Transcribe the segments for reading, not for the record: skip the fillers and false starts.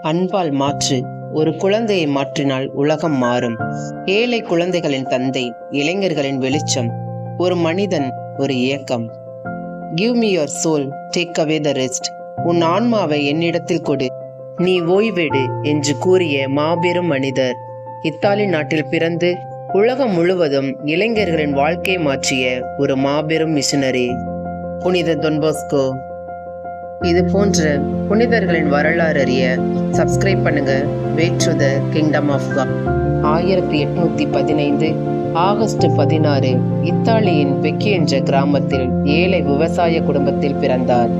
அன்பால் மாற்று. ஒரு குழந்தையை மாற்றினால் உலகம் மாறும். ஏழை குழந்தைகளின் தந்தை, இளைஞர்களின் வெளிச்சம். ஒரு மனிதன், ஒரு இயக்கம். Give me your soul, take away the rest. உன் ஆன்மாவை என்னிடத்தில் கொடு, நீ ஓய்வெடு என்று கூறிய மாபெரும் மனிதர். இத்தாலி நாட்டில் பிறந்து உலகம் முழுவதும் இளைஞர்களின் வாழ்க்கையை மாற்றிய ஒரு மாபெரும் மிஷனரி புனித டொன் பாஸ்கோ. இது போன்ற புனிதர்களின் வரலாறு அறிய சப்ஸ்கிரைப் பண்ணுங்க way to the kingdom of God. 1815 August 16 இத்தாலியின் வெக்கி என்ற கிராமத்தில் ஏழை விவசாய குடும்பத்தில் பிறந்தார்.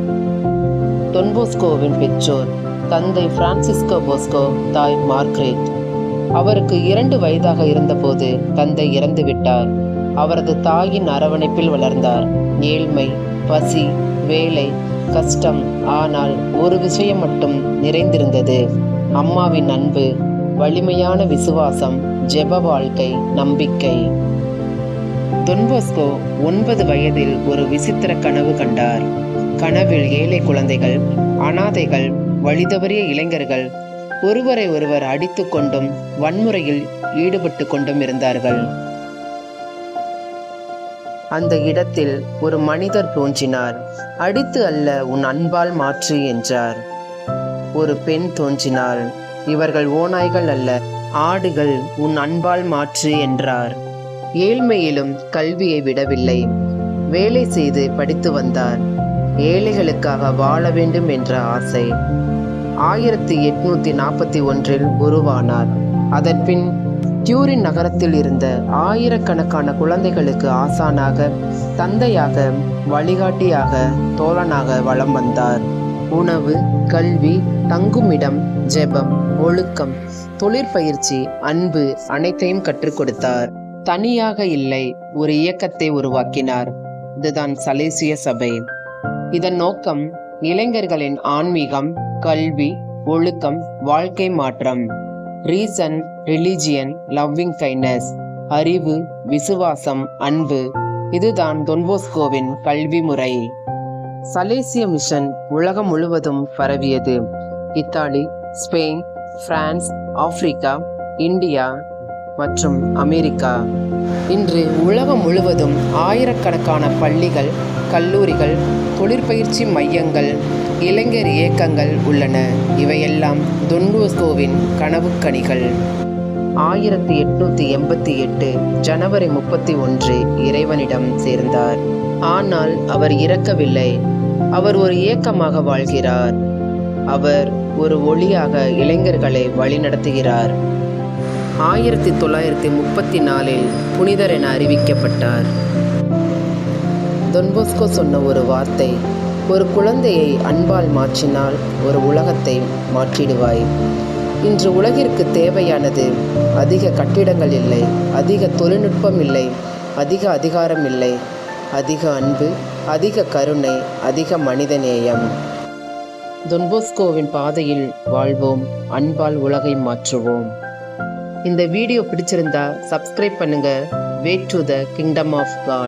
டொன் பாஸ்கோவின் பெற்றோர் தந்தை பிரான்சிஸ்கோ பாஸ்கோ, தாய் மார்க்ரெட். அவருக்கு 2 வயதாக இருந்தபோது தந்தை இறந்துவிட்டார். அவரது தாயின் அரவணைப்பில் வளர்ந்தார். ஏழ்மை, பசி, வேலை, கஷ்டம். ஆனால் ஒரு விஷயம் மட்டும் நிறைந்திருந்தது: அம்மாவின் அன்பு, வலிமையான விசுவாசம், ஜெப வாழ்க்கை, நம்பிக்கை. டொன் பாஸ்கோ 9 வயதில் ஒரு விசித்திர கனவு கண்டார். கனவில் ஏழை குழந்தைகள், அனாதைகள், வழிதவறிய இளைஞர்கள் ஒருவரை ஒருவர் அடித்து கொண்டும் வன்முறையில் ஈடுபட்டு கொண்டும் இருந்தார்கள். அந்த இடத்தில் ஒரு மனிதர் தோன்றினார். அடித்து அல்ல, உன் அன்பால் மாற்று என்றார். ஒரு பெண் தோன்றினாள். இவர்கள் ஓநாய்கள் அல்ல, ஆடுகள், உன் அன்பால் மாற்று என்றார். ஏழ்மையிலும் கல்வியை விடவில்லை. வேலை செய்து படித்து வந்தார். ஏழைகளுக்காக வாழ வேண்டும் என்ற ஆசை. 1841 உருவானார். அதன்பின் டியூரின் நகரத்தில் இருந்த ஆயிரக்கணக்கான குழந்தைகளுக்கு ஆசானாக, தந்தையாக, வழிகாட்டியாக, தோழனாக வலம் வந்தார். உணவு, கல்வி, தங்குமிடம், ஜெபம், ஒழுக்கம், தொழிற்பயிற்சி, அன்பு அனைத்தையும் கற்றுக் கொடுத்தார். தனியாக இல்லை, ஒரு இயக்கத்தை உருவாக்கினார். இதுதான் சலேசிய சபை. இதன் நோக்கம் இளைஞர்களின் ஆன்மீகம், கல்வி, ஒழுக்கம், வாழ்க்கை மாற்றம். Reason, religion, loving kindness. அறிவு, விசுவாசம், அன்பு. இதுதான் டொன் பாஸ்கோவின் கல்வி முறை. சலேசிய மிஷன் உலகம் முழுவதும் பரவியது. Italy, Spain, France, Africa, India மற்றும் அமெரிக்கா. இன்று உலகம் முழுவதும் ஆயிரக்கணக்கான பள்ளிகள், கல்லூரிகள், தொழிற்பயிற்சி மையங்கள், இளைஞர் இயக்கங்கள் உள்ளன. இவையெல்லாம் டொன் பாஸ்கோவின் கனவுக்கணிகள். 1888 ஜனவரி 31 இறைவனிடம் சேர்ந்தார். ஆனால் அவர் இறக்கவில்லை. அவர் ஒரு இயக்கமாக வாழ்கிறார். அவர் ஒரு ஒளியாக இளைஞர்களை வழிநடத்துகிறார். 1934 புனிதர் என அறிவிக்கப்பட்டார். டொன் பாஸ்கோ சொன்ன ஒரு வார்த்தை: ஒரு குழந்தையை அன்பால் மாற்றினால் ஒரு உலகத்தை மாற்றிடுவாய். இன்று உலகிற்கு தேவையானது அதிக கட்டிடங்கள் இல்லை, அதிக தொழில்நுட்பம் இல்லை, அதிக அதிகாரம் இல்லை. அதிக அன்பு, அதிக கருணை, அதிக மனிதநேயம். டொன் பாஸ்கோவின் பாதையில் வாழ்வோம், அன்பால் உலகை மாற்றுவோம். இந்த வீடியோ பிடிச்சிருந்தா சப்ஸ்கிரைப் பண்ணுங்க way to the kingdom of God.